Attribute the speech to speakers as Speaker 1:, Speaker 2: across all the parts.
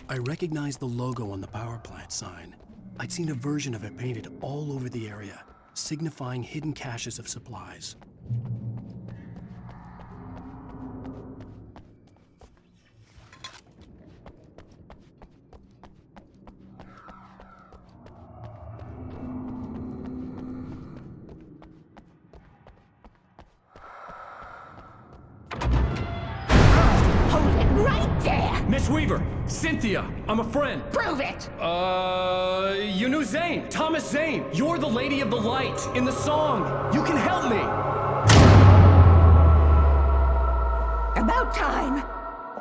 Speaker 1: I recognized the logo on the power plant sign. I'd seen a version of it painted all over the area, signifying hidden caches of supplies.
Speaker 2: Miss Weaver! Cynthia! I'm a friend!
Speaker 3: Prove it!
Speaker 2: You knew Zane! Thomas Zane! You're the Lady of the Light in the song! You can help me!
Speaker 3: About time!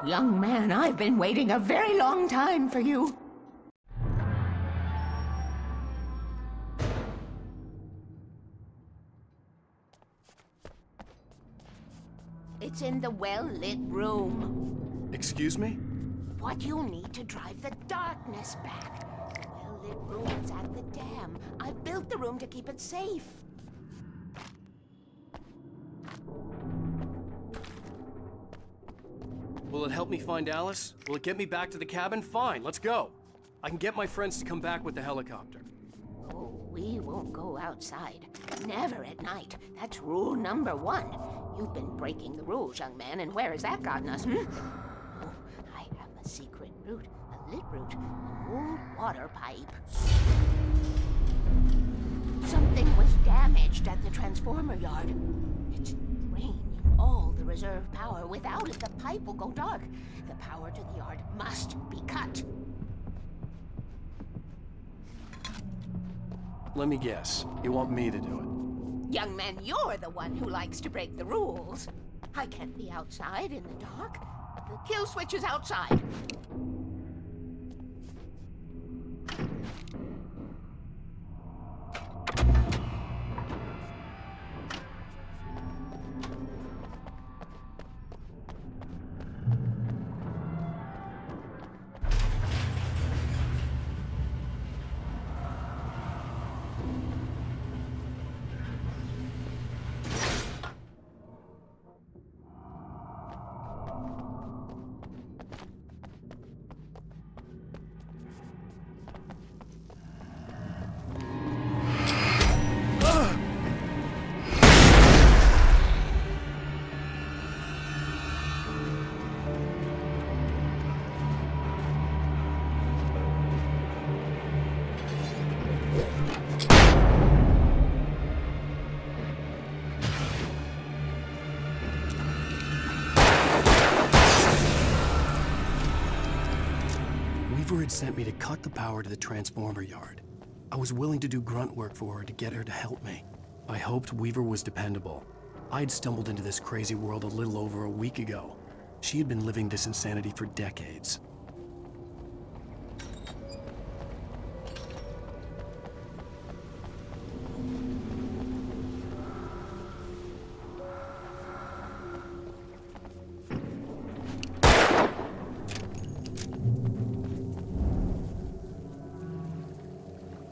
Speaker 3: Young man, I've been waiting a very long time for you. It's in the well-lit room.
Speaker 1: Excuse me?
Speaker 3: What you need to drive the darkness back. The well-lit room is at the dam. I built the room to keep it safe.
Speaker 1: Will it help me find Alice? Will it get me back to the cabin? Fine, let's go. I can get my friends to come back with the helicopter.
Speaker 3: Oh, we won't go outside. Never at night. That's rule number 1. You've been breaking the rules, young man, and where has that gotten us, Oh, I have a secret route, a lit route, an old water pipe. Something was damaged at the transformer yard. It's draining all the reserve power. Without it, the pipe will go dark. The power to the yard must be cut.
Speaker 1: Let me guess. You want me to do it?
Speaker 3: Young man, you're the one who likes to break the rules. I can't be outside in the dark. The kill switch is outside.
Speaker 1: Weaver had sent me to cut the power to the transformer yard. I was willing to do grunt work for her to get her to help me. I hoped Weaver was dependable. I'd stumbled into this crazy world a little over a week ago. She had been living this insanity for decades.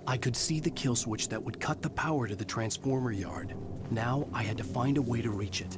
Speaker 1: I could see the kill switch that would cut the power to the transformer yard. Now I had to find a way to reach it.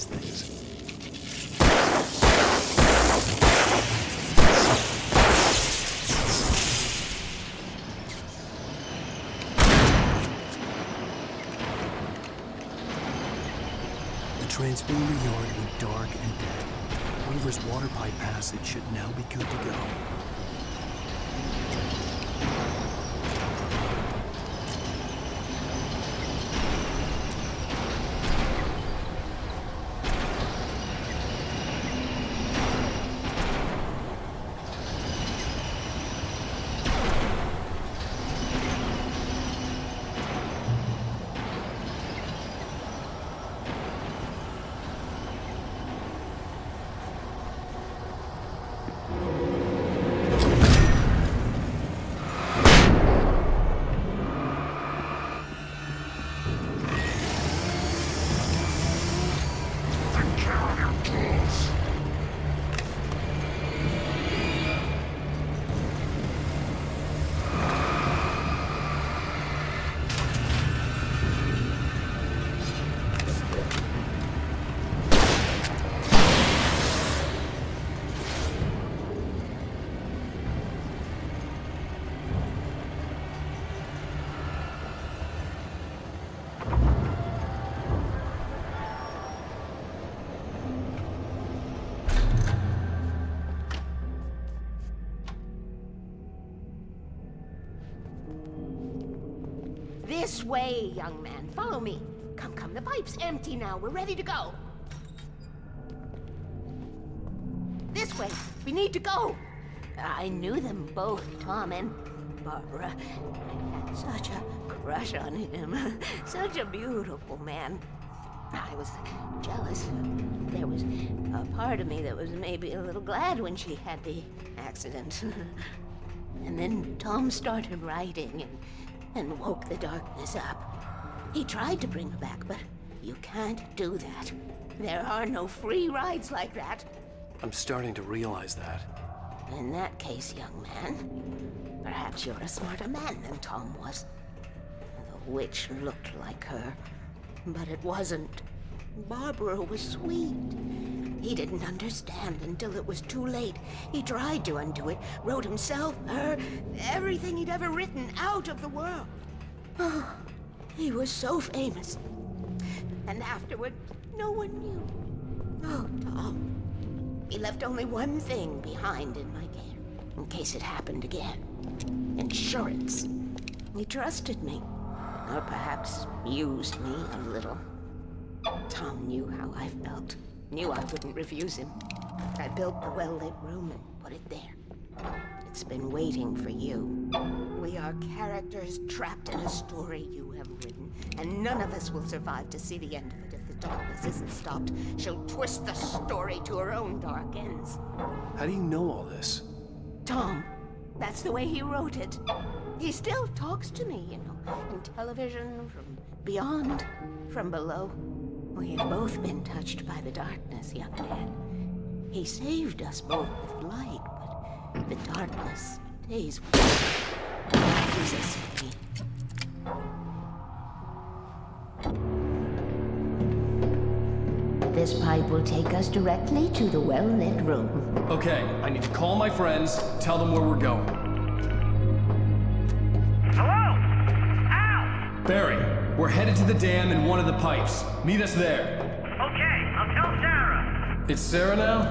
Speaker 1: these things. The transformer yard went dark and dead. Weaver's water pipe passage should now be good to go.
Speaker 3: This way, young man. Follow me. Come, come. The pipe's empty now. We're ready to go. This way. We need to go. I knew them both, Tom and Barbara. I had such a crush on him. Such a beautiful man. I was jealous. There was a part of me that was maybe a little glad when she had the accident. And then Tom started writing and woke the darkness up. He tried to bring her back, but you can't do that. There are no free rides like that.
Speaker 1: I'm starting to realize that.
Speaker 3: In that case, young man, perhaps you're a smarter man than Tom was. The witch looked like her, but it wasn't. Barbara was sweet. He didn't understand until it was too late. He tried to undo it, wrote himself, her, everything he'd ever written out of the world. Oh, he was so famous. And afterward, no one knew. Oh, Tom. He left only one thing behind in my care, in case it happened again. Insurance. He trusted me. Or perhaps used me a little. Tom knew how I felt. Knew I wouldn't refuse him. I built the well-lit room and put it there. It's been waiting for you. We are characters trapped in a story you have written, and none of us will survive to see the end of it if the darkness isn't stopped. She'll twist the story to her own dark ends.
Speaker 1: How do you know all this?
Speaker 3: Tom, that's the way he wrote it. He still talks to me, you know, in television, from beyond, from below. We have both been touched by the darkness, young man. He saved us both with light, but the darkness stays with us. Jesus me. This pipe will take us directly to the well-lit room.
Speaker 2: Okay, I need to call my friends, tell them where we're going.
Speaker 4: Hello? Al!
Speaker 2: Barry, we're headed to the dam in one of the pipes. Meet us there.
Speaker 4: Okay, I'll tell Sarah.
Speaker 2: It's Sarah now?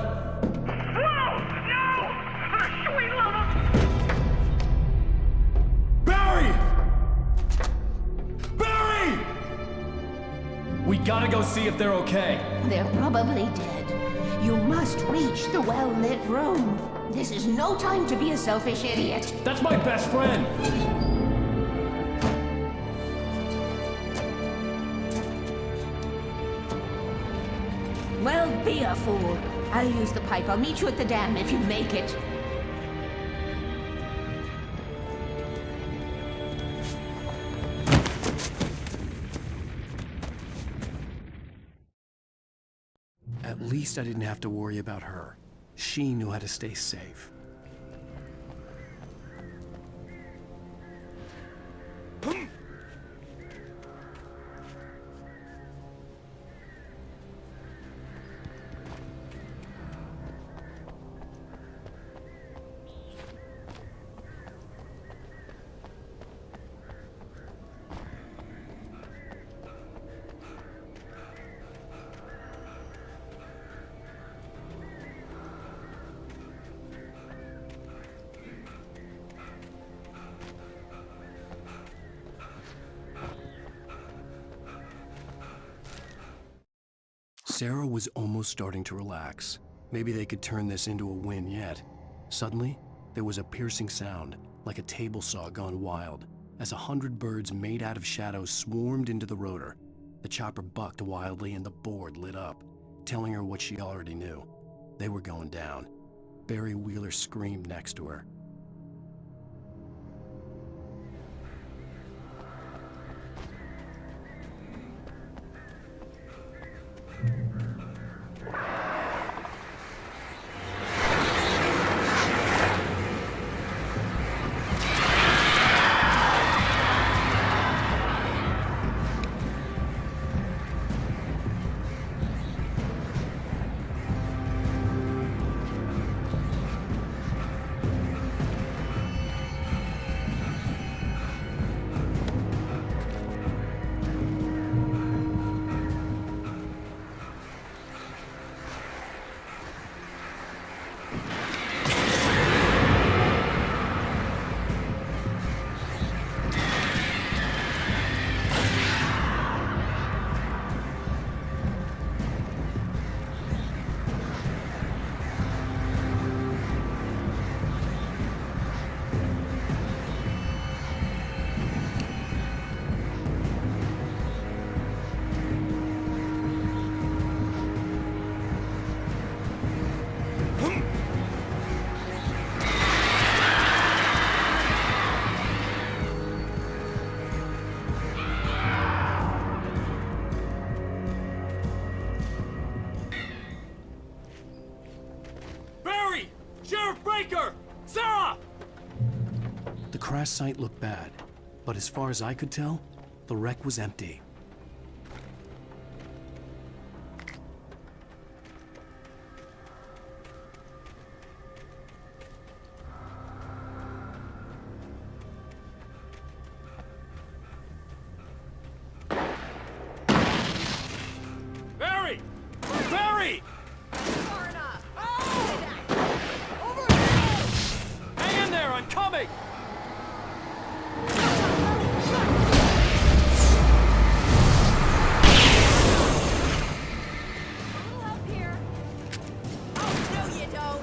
Speaker 4: Whoa! No! For the sweet love of...
Speaker 2: Barry! Barry! We gotta go see if they're okay.
Speaker 3: They're probably dead. You must reach the well-lit room. This is no time to be a selfish idiot.
Speaker 2: That's my best friend!
Speaker 3: Well, be a fool. I'll use the pipe. I'll meet you at the dam if you make it.
Speaker 1: At least I didn't have to worry about her. She knew how to stay safe. Sarah was almost starting to relax. Maybe they could turn this into a win yet. Suddenly, there was a piercing sound, like a table saw gone wild, as 100 birds made out of shadows swarmed into the rotor. The chopper bucked wildly and the board lit up, telling her what she already knew. They were going down. Barry Wheeler screamed next to her.
Speaker 2: Sarah!
Speaker 1: The crash site looked bad, but as far as I could tell, the wreck was empty.
Speaker 2: Barry! Barry! Hang in there, I'm coming!
Speaker 5: Up here. Oh, no, you don't.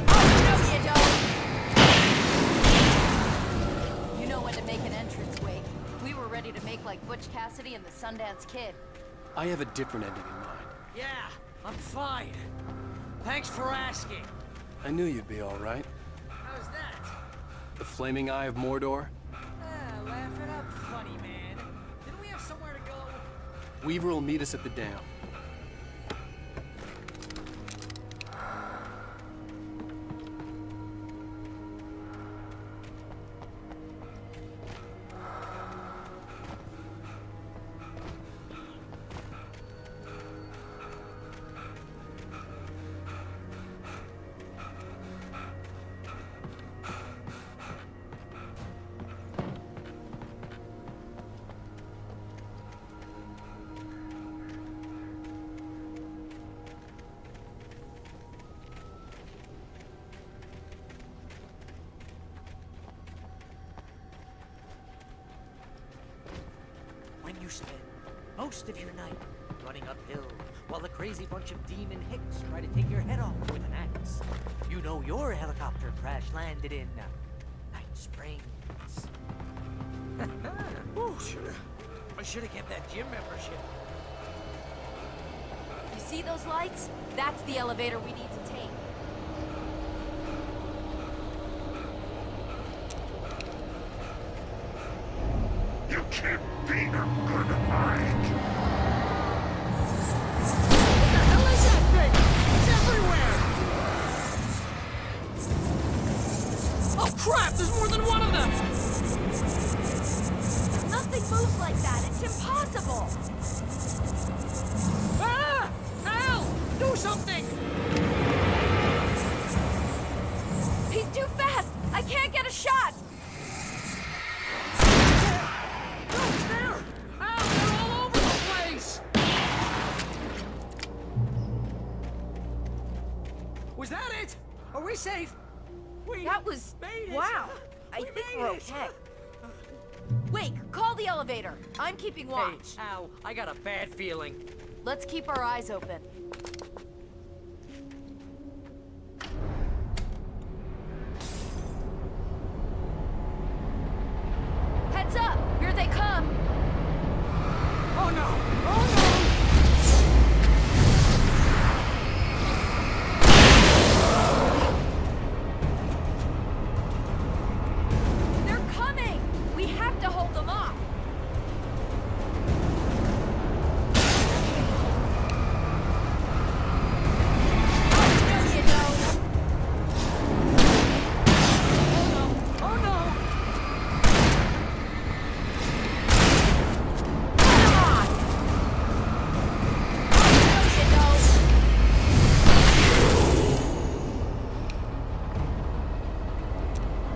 Speaker 5: Oh, no, you don't. You know when to make an entrance, Wake. We were ready to make like Butch Cassidy and the Sundance Kid.
Speaker 1: I have a different ending in mind.
Speaker 6: Yeah, I'm fine. Thanks for asking.
Speaker 1: I knew you'd be all right.
Speaker 6: How's that?
Speaker 1: The flaming eye of Mordor?
Speaker 6: Laugh it up, funny man. Didn't we have somewhere to go?
Speaker 1: Weaver will meet us at the dam.
Speaker 6: When you spend most of your night running uphill while the crazy bunch of demon hicks try to take your head off with an axe, you know your helicopter crash landed in Night Springs. Ooh, I should have kept that gym membership.
Speaker 5: You see those lights? That's the elevator we need to take.
Speaker 4: You can't beat a good mind.
Speaker 6: What the hell is that thing? It's everywhere! Oh crap, there's more than one of them!
Speaker 5: Nothing moves like that. It's impossible.
Speaker 6: Ah! Al! Do something!
Speaker 5: He's too fast. I can't get a shot.
Speaker 6: Look, there! Al, they're all over the place! Was that it? Are we safe? We
Speaker 5: That was...
Speaker 6: made it.
Speaker 5: Wow. I
Speaker 6: We
Speaker 5: think
Speaker 6: made
Speaker 5: we're
Speaker 6: it.
Speaker 5: okay. Wake, call the elevator. I'm keeping watch.
Speaker 6: Hey, ow, I got a bad feeling.
Speaker 5: Let's keep our eyes open. Heads up! Here they come!
Speaker 6: Oh no! Oh no!
Speaker 5: They're coming! We have to hold them off!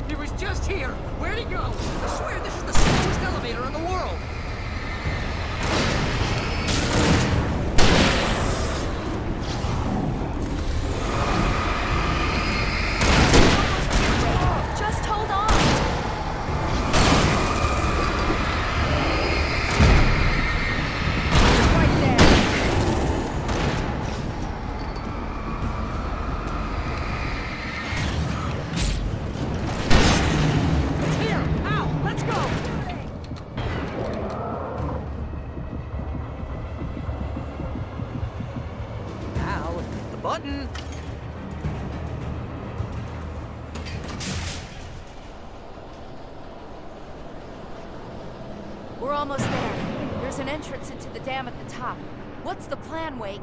Speaker 6: He was just here! Where'd he go? I swear this is the slowest elevator in the world!
Speaker 5: Just hold on! Right there!
Speaker 6: It's here! Ow! Let's go! Ow! The button!
Speaker 5: We're almost there. There's an entrance into the dam at the top. What's the plan, Wake?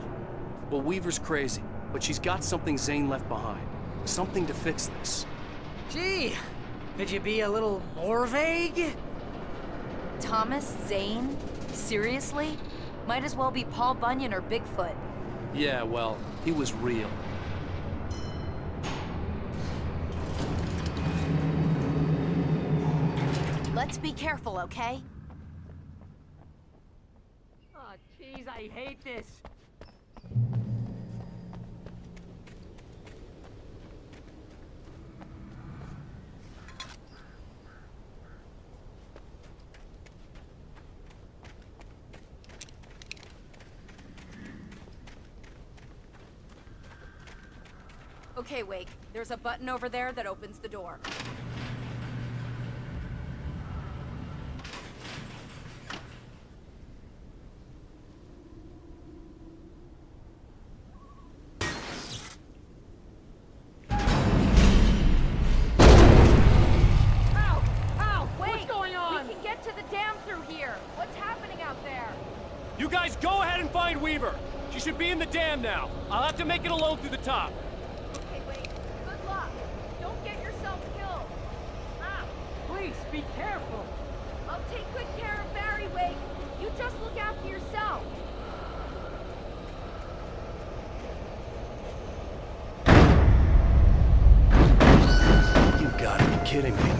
Speaker 1: Well, Weaver's crazy, but she's got something Zane left behind. Something to fix this.
Speaker 6: Gee! Could you be a little more vague?
Speaker 5: Thomas Zane? Seriously? Might as well be Paul Bunyan or Bigfoot.
Speaker 1: Yeah, well, he was real.
Speaker 5: Let's be careful, okay?
Speaker 6: Oh, jeez, I hate this.
Speaker 5: Okay, Wake. There's a button over there that opens the door.
Speaker 6: Ow! Ow!
Speaker 5: Wait!
Speaker 6: What's going on?
Speaker 5: We can get to the dam through here! What's happening out there?
Speaker 2: You guys go ahead and find Weaver. She should be in the dam now. I'll have to make it alone through the top.
Speaker 5: Okay, Wake. Good luck. Don't get yourself killed. Ah,
Speaker 6: Please, be careful!
Speaker 5: I'll take good care of Barry, Wake. You just look after yourself.
Speaker 1: You gotta be kidding me.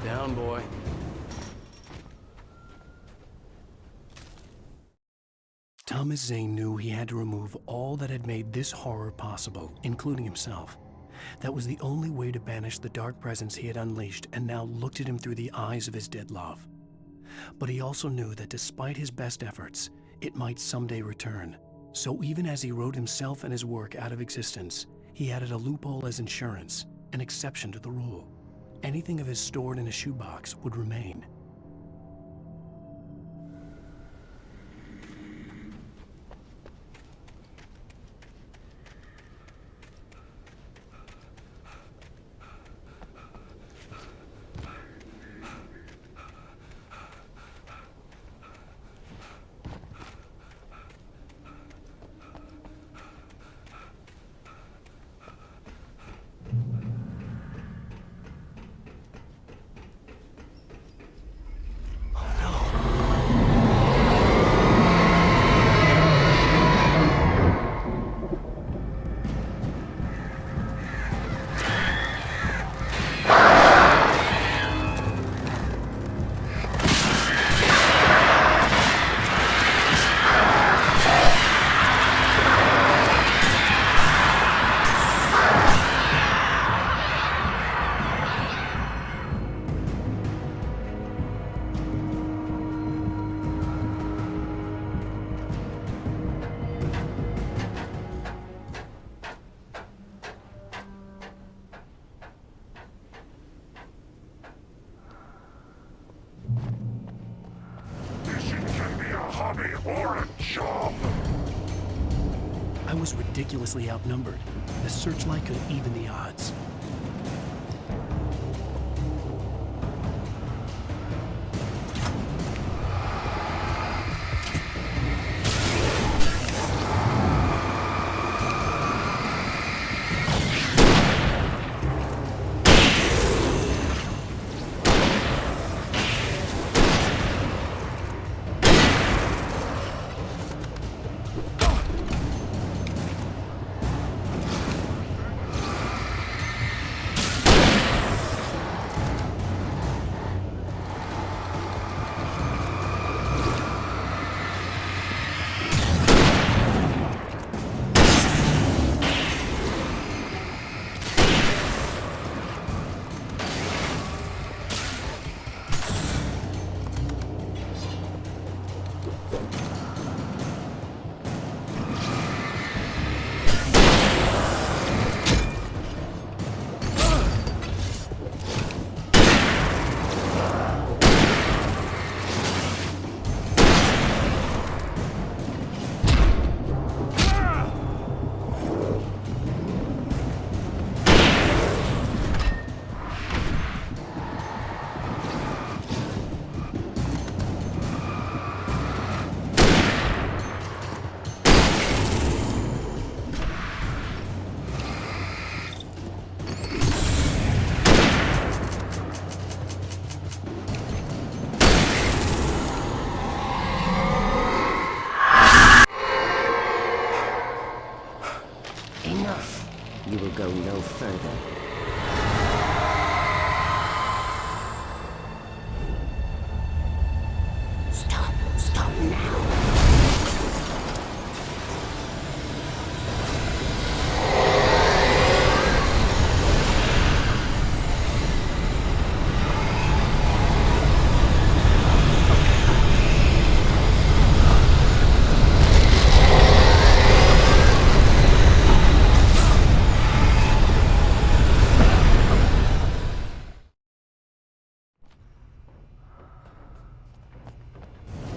Speaker 1: Down, boy. Thomas Zane knew he had to remove all that had made this horror possible, including himself. That was the only way to banish the dark presence he had unleashed and now looked at him through the eyes of his dead love. But he also knew that despite his best efforts, it might someday return. So even as he wrote himself and his work out of existence, he added a loophole as insurance, an exception to the rule. Anything of his stored in a shoebox would remain.
Speaker 4: want a job?
Speaker 1: I was ridiculously outnumbered. The searchlight could even the odds.
Speaker 7: Enough. You will go no further. Stop. Stop now.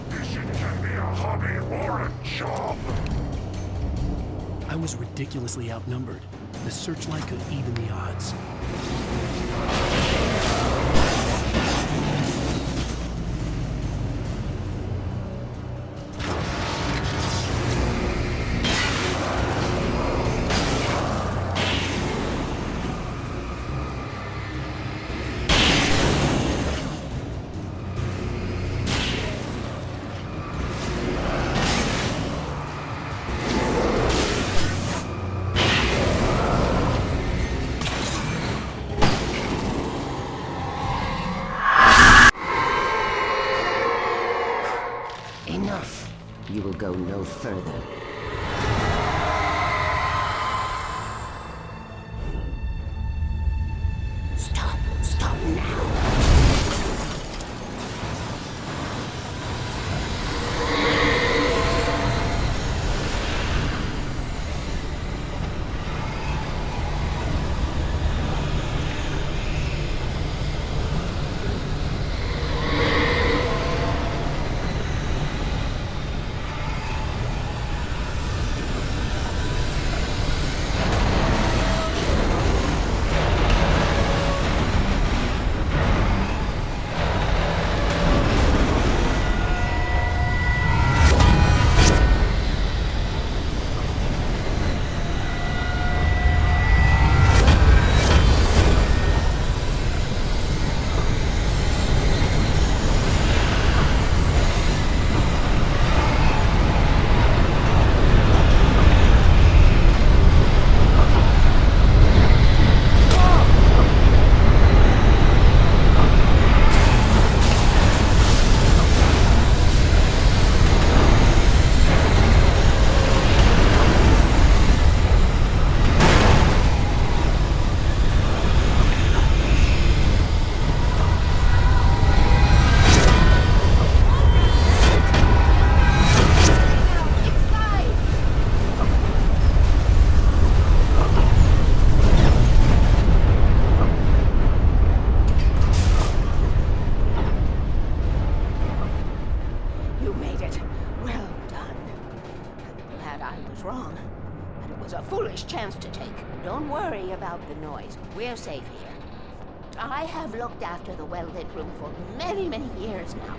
Speaker 4: This can be a hobby or a job.
Speaker 1: I was ridiculously outnumbered. The searchlight could even the odds.
Speaker 7: Enough. You will go no further. Stop. Stop now.
Speaker 3: I was wrong. But it was a foolish chance to take. Don't worry about the noise. We're safe here. I have looked after the well-lit room for many, many years now.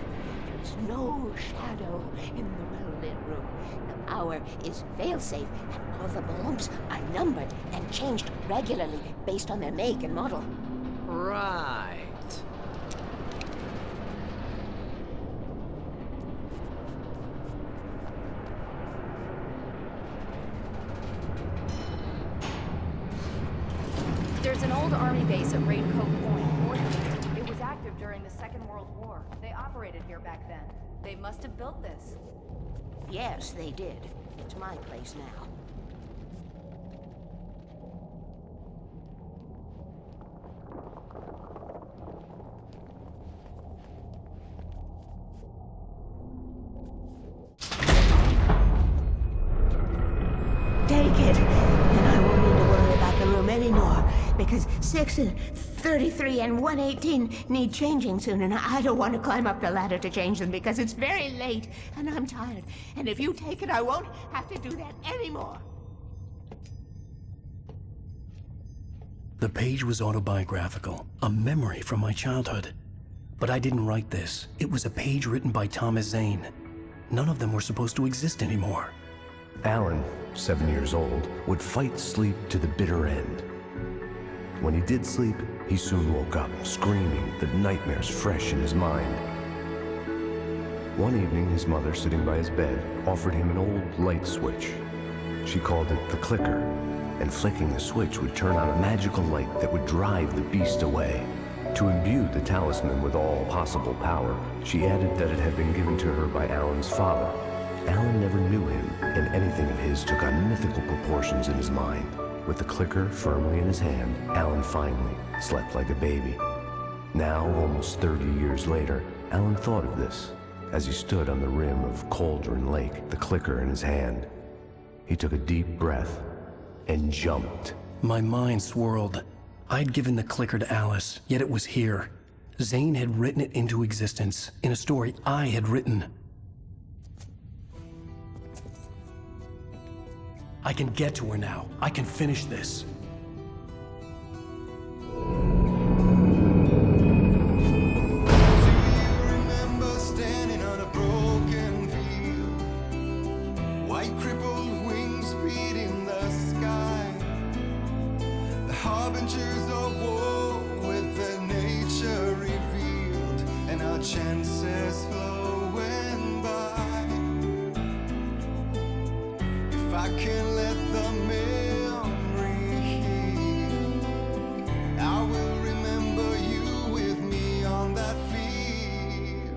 Speaker 3: There is no shadow in the well-lit room. The power is fail-safe, and all the bulbs are numbered and changed regularly based on their make and model.
Speaker 6: Right.
Speaker 5: There's an old army base at Raincoat Point, north of here. It was active during the Second World War. They operated here back then. They must have built this.
Speaker 3: Yes, they did. It's my place now. Take it, and I won't need to worry about the room anymore, because 6 and 33 and 118 need changing soon, and I don't want to climb up the ladder to change them because it's very late, and I'm tired. And if you take it, I won't have to do that anymore.
Speaker 1: The page was autobiographical, a memory from my childhood. But I didn't write this. It was a page written by Thomas Zane. None of them were supposed to exist anymore.
Speaker 8: Alan, 7 years old, would fight sleep to the bitter end. When he did sleep, he soon woke up, screaming, the nightmares fresh in his mind. One evening, his mother, sitting by his bed, offered him an old light switch. She called it the clicker, and flicking the switch would turn on a magical light that would drive the beast away. To imbue the talisman with all possible power, she added that it had been given to her by Alan's father. Alan never knew him, and anything of his took on mythical proportions in his mind. With the clicker firmly in his hand, Alan finally slept like a baby. Now, almost 30 years later, Alan thought of this as he stood on the rim of Cauldron Lake, the clicker in his hand. He took a deep breath and jumped.
Speaker 1: My mind swirled. I'd given the clicker to Alice, yet it was here. Zane had written it into existence, in a story I had written. I can get to her now. I can finish this.
Speaker 9: Remember standing on a broken field, white crippled wings beating the sky, the harbingers of war with their nature revealed, and our chances flowing by. If I can let the memory heal, I will remember you with me on that field.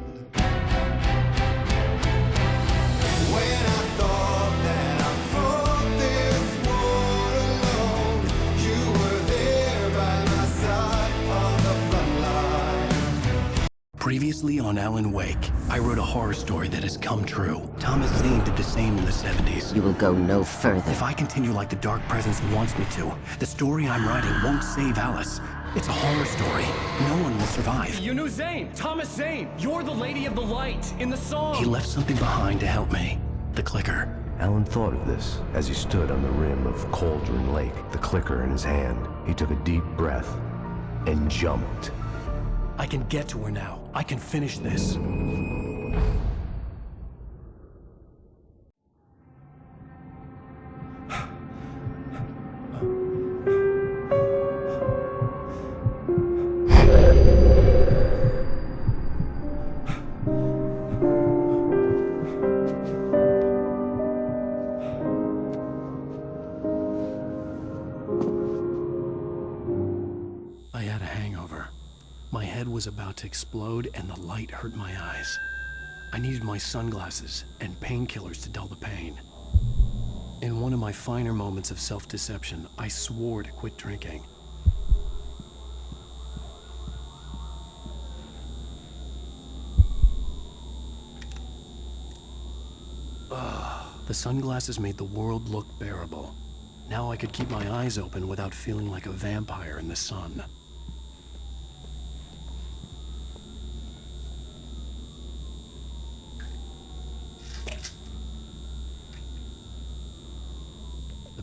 Speaker 9: When I thought that I fought this war alone, you were there by my side on the front line.
Speaker 1: Previously on Alan Wake, I wrote a horror story that has come true. Thomas Zane did the same in the 70s.
Speaker 7: You will go no further.
Speaker 1: If I continue like the Dark Presence wants me to, the story I'm writing won't save Alice. It's a horror story. No one will survive.
Speaker 2: You knew Zane! Thomas Zane! You're the Lady of the Light in the song!
Speaker 1: He left something behind to help me. The clicker.
Speaker 8: Alan thought of this as he stood on the rim of Cauldron Lake, the clicker in his hand. He took a deep breath and jumped.
Speaker 1: I can get to her now. I can finish this. I had a hangover. My head was about to explode and the light hurt my eyes. I needed my sunglasses and painkillers to dull the pain. In one of my finer moments of self-deception, I swore to quit drinking. The sunglasses made the world look bearable. Now I could keep my eyes open without feeling like a vampire in the sun.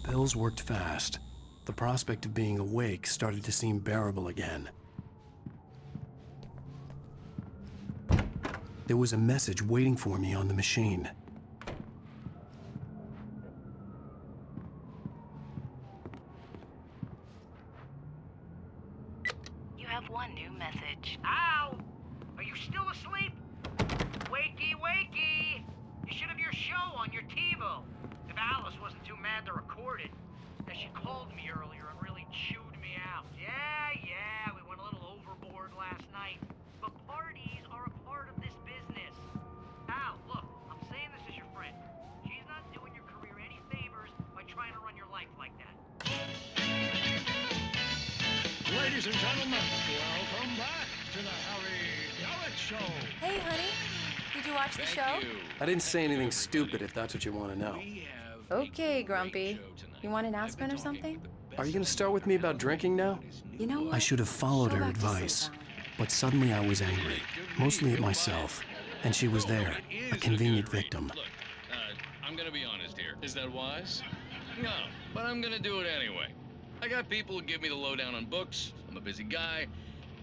Speaker 1: pills worked fast. The prospect of being awake started to seem bearable again. There was a message waiting for me on the machine.
Speaker 5: You have one new message.
Speaker 6: Ow! Are you still asleep? Wakey, wakey! You should have your show on your TiVo. If Alice wasn't too mad to record it. Now, she called me earlier and really chewed me out. Yeah, we went a little overboard last night. But parties are a part of this business. Al, look, I'm saying this as your friend. She's not doing your career any favors by trying to run your life like that.
Speaker 4: Ladies and gentlemen, welcome back to the Harry Garrett Show.
Speaker 5: Hey, honey. Did you watch the show?
Speaker 1: I didn't say anything stupid if that's what you want to know.
Speaker 5: Okay, Grumpy. You want an aspirin or something?
Speaker 1: Are you going to start with me about drinking now?
Speaker 5: You know what?
Speaker 1: I should have followed
Speaker 5: Go
Speaker 1: her
Speaker 5: back to sleep,
Speaker 1: advice,
Speaker 5: Alan.
Speaker 1: but suddenly I was angry, mostly at myself, and she was there, a convenient victim.
Speaker 10: Look, I'm gonna be honest here. Is that wise? No, but I'm gonna do it anyway. I got people who give me the lowdown on books. I'm a busy guy.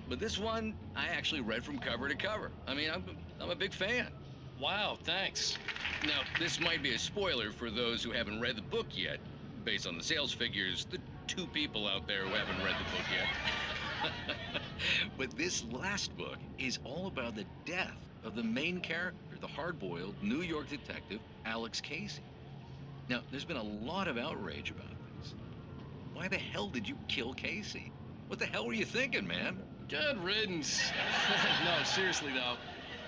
Speaker 10: But this one, I actually read from cover to cover. I mean, I'm a big fan. Wow, thanks. Now, this might be a spoiler for those who haven't read the book yet. Based on the sales figures, the 2 people out there who haven't read the book yet. But this last book is all about the death of the main character, the hard-boiled New York detective, Alex Casey. Now, there's been a lot of outrage about this. Why the hell did you kill Casey? What the hell were you thinking, man?
Speaker 2: Good riddance. No, seriously though.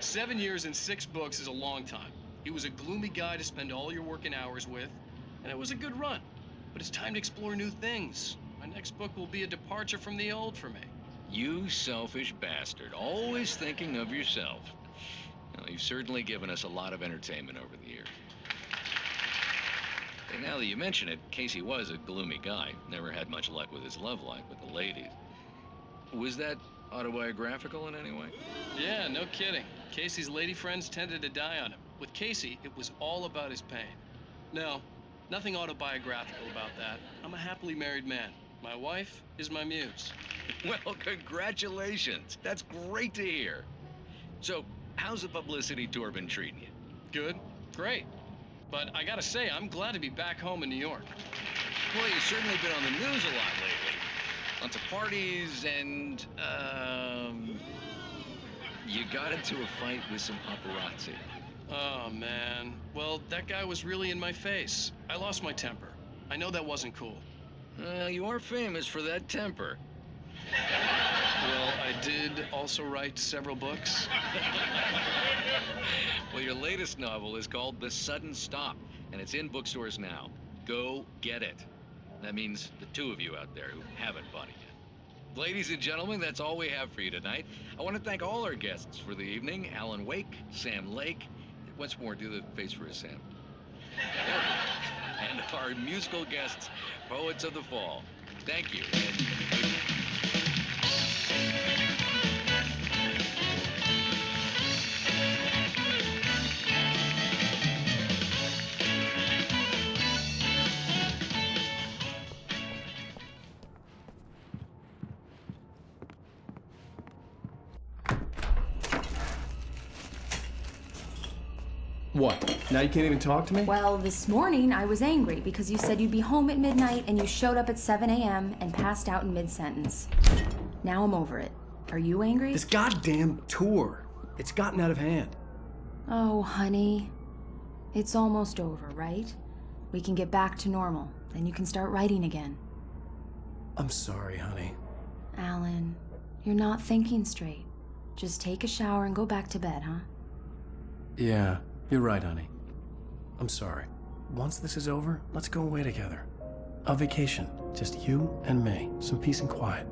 Speaker 2: 7 years and 6 books is a long time. He was a gloomy guy to spend all your working hours with, and it was a good run. But it's time to explore new things. My next book will be a departure from the old for me.
Speaker 10: You selfish bastard, always thinking of yourself. Well, you've certainly given us a lot of entertainment over the years. And now that you mention it, Casey was a gloomy guy. Never had much luck with his love life with the ladies. Was that autobiographical in any way?
Speaker 2: Yeah, no kidding. Casey's lady friends tended to die on him. With Casey, it was all about his pain. No, nothing autobiographical about that. I'm a happily married man. My wife is my muse.
Speaker 10: Well, congratulations. That's great to hear. So, how's the publicity tour been treating you?
Speaker 2: Good, great. But I gotta say, I'm glad to be back home in New York.
Speaker 10: Well, you've certainly been on the news a lot lately. Lots of parties and, you got into a fight with some paparazzi.
Speaker 2: Oh, man. Well, that guy was really in my face. I lost my temper. I know that wasn't cool.
Speaker 10: Well, you are famous for that temper.
Speaker 2: Well, I did also write several books.
Speaker 10: Well, your latest novel is called The Sudden Stop, and it's in bookstores now. Go get it. That means the 2 of you out there who haven't bought it yet. Ladies and gentlemen, that's all we have for you tonight. I want to thank all our guests for the evening. Alan Wake, Sam Lake. Once more, do the face for a Sam. And our musical guests, Poets of the Fall. Thank you. And good night.
Speaker 1: What? Now you can't even talk to me?
Speaker 5: Well, this morning I was angry because you said you'd be home at midnight and you showed up at 7 a.m. and passed out in mid-sentence. Now I'm over it. Are you angry?
Speaker 1: This goddamn tour. It's gotten out of hand.
Speaker 5: Oh, honey. It's almost over, right? We can get back to normal. Then you can start writing again.
Speaker 1: I'm sorry, honey.
Speaker 5: Alan, you're not thinking straight. Just take a shower and go back to bed, huh?
Speaker 1: Yeah, you're right, honey. I'm sorry. Once this is over, let's go away together. A vacation. Just you and me. Some peace and quiet.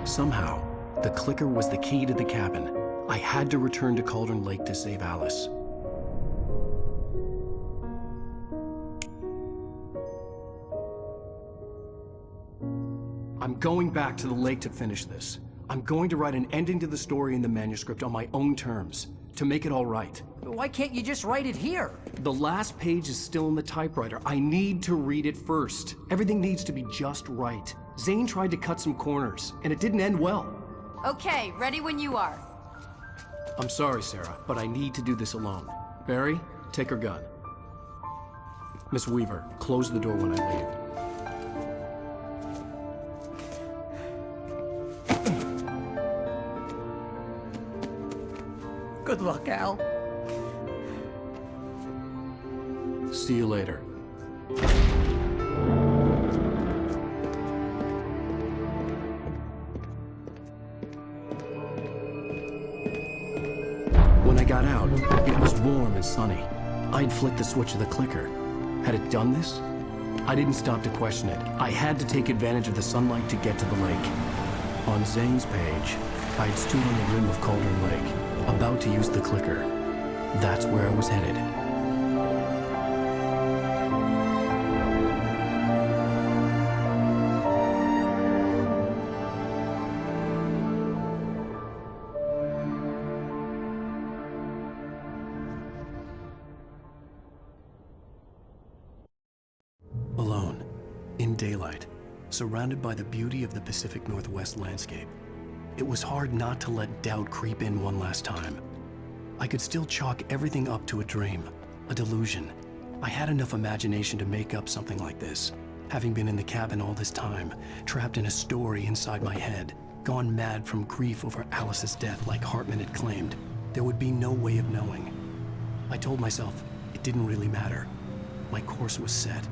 Speaker 1: Somehow, the clicker was the key to the cabin. I had to return to Cauldron Lake to save Alice. I'm going back to the lake to finish this. I'm going to write an ending to the story in the manuscript on my own terms, to make it all right.
Speaker 6: Why can't you just write it here?
Speaker 1: The last page is still in the typewriter. I need to read it first. Everything needs to be just right. Zane tried to cut some corners, and it didn't end well.
Speaker 5: Okay, ready when you are.
Speaker 1: I'm sorry, Sarah, but I need to do this alone. Barry, take her gun. Miss Weaver, close the door when I leave.
Speaker 6: Good luck, Al.
Speaker 1: See you later. When I got out, it was warm and sunny. I'd flicked the switch of the clicker. Had it done this? I didn't stop to question it. I had to take advantage of the sunlight to get to the lake. On Zane's page, I'd stood on the rim of Cauldron Lake, about to use the clicker. That's where I was headed. Alone, in daylight, surrounded by the beauty of the Pacific Northwest landscape. It was hard not to let doubt creep in one last time. I could still chalk everything up to a dream, a delusion. I had enough imagination to make up something like this, having been in the cabin all this time, trapped in a story inside my head, gone mad from grief over Alice's death like Hartman had claimed. There would be no way of knowing. I told myself it didn't really matter. My course was set.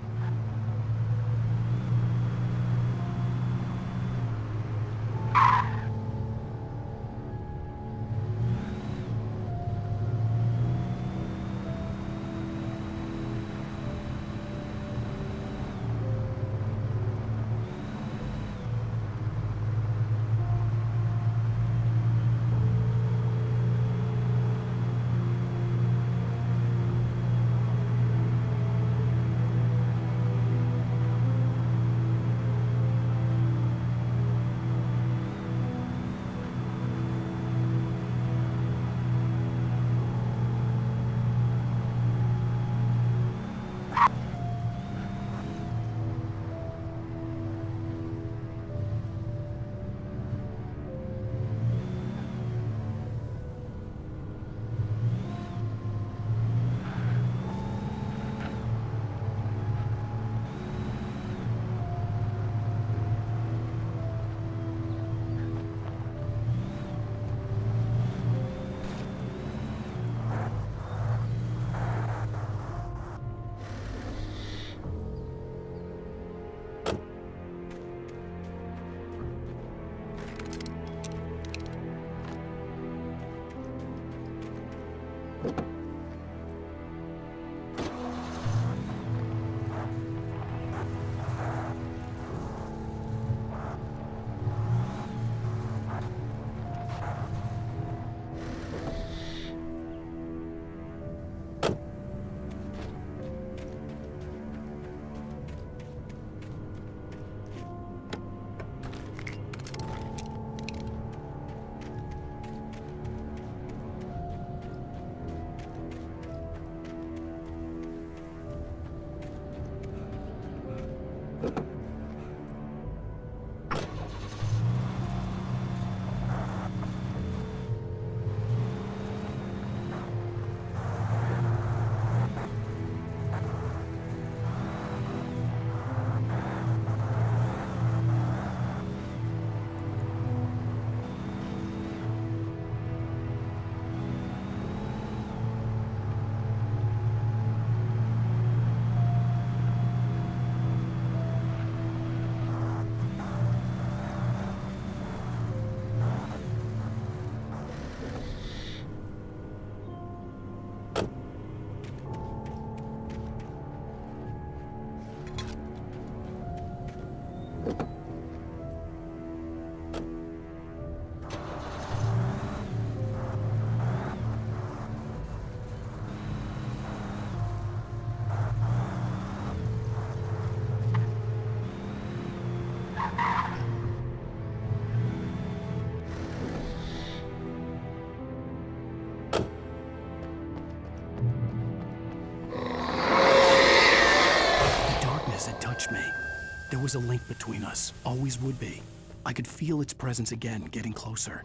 Speaker 1: There was a link between us, always would be. I could feel its presence again, getting closer.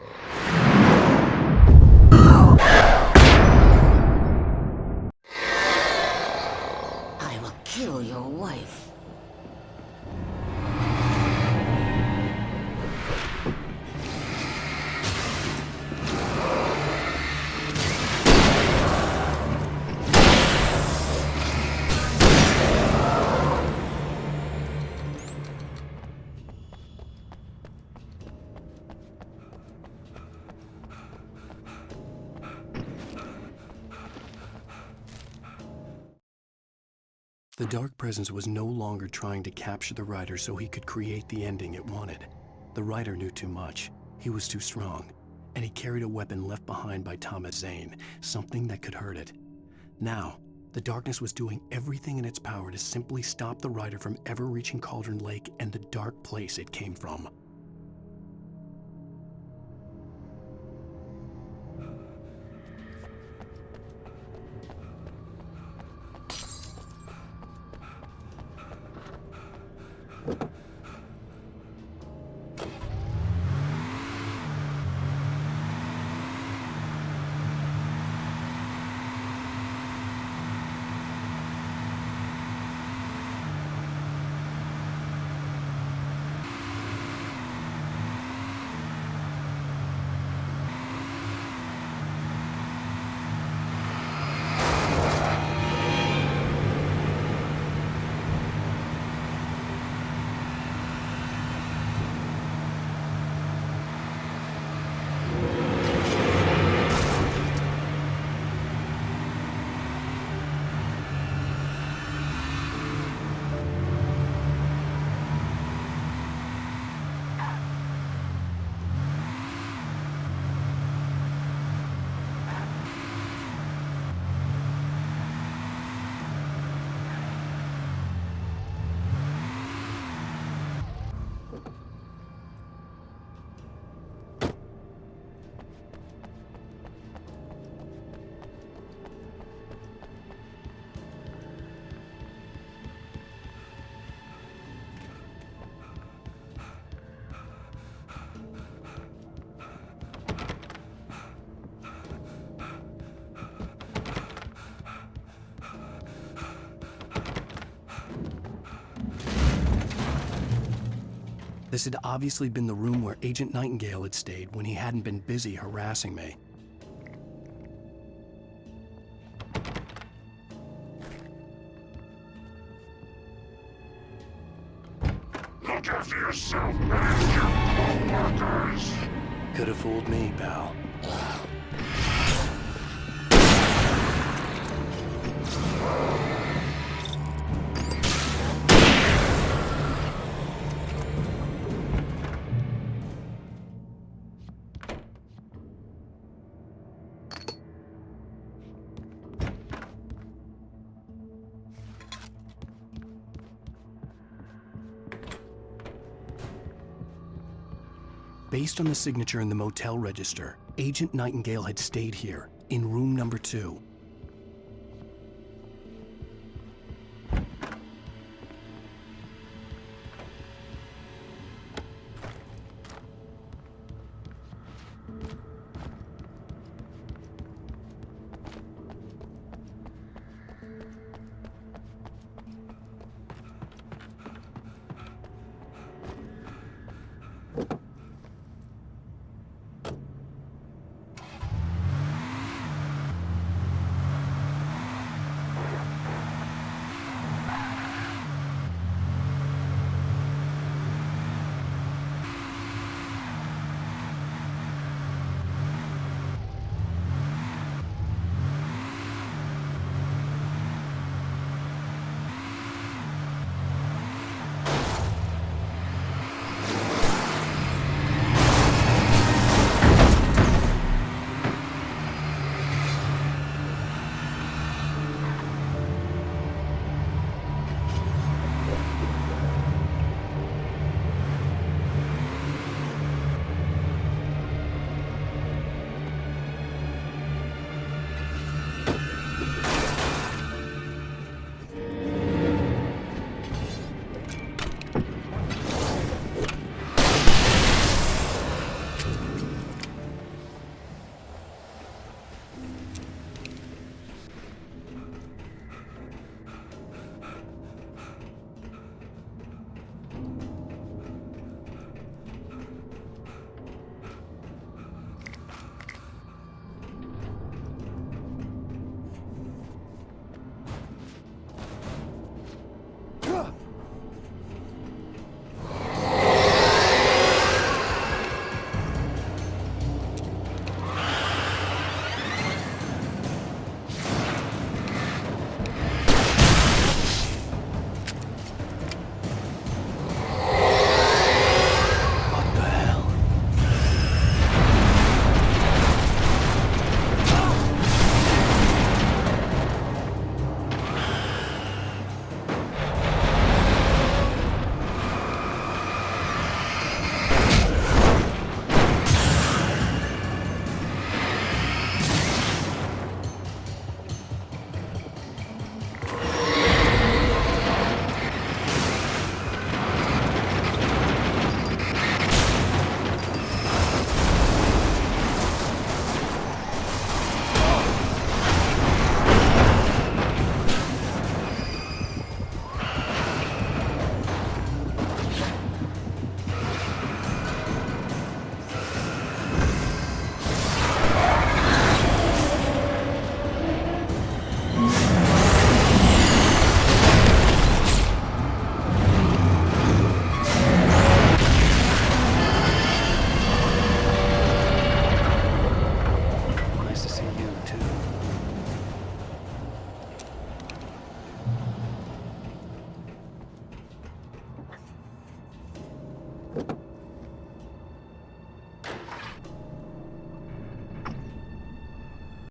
Speaker 7: I will kill your wife.
Speaker 1: The Dark Presence was no longer trying to capture the Rider so he could create the ending it wanted. The Rider knew too much. He was too strong. And he carried a weapon left behind by Thomas Zane, something that could hurt it. Now, the darkness was doing everything in its power to simply stop the Rider from ever reaching Cauldron Lake and the dark place it came from. This had obviously been the room where Agent Nightingale had stayed when he hadn't been busy harassing me.
Speaker 4: Look after yourself and your co-workers!
Speaker 1: Could have fooled me, pal. Based on the signature in the motel register, Agent Nightingale had stayed here, in room number 2.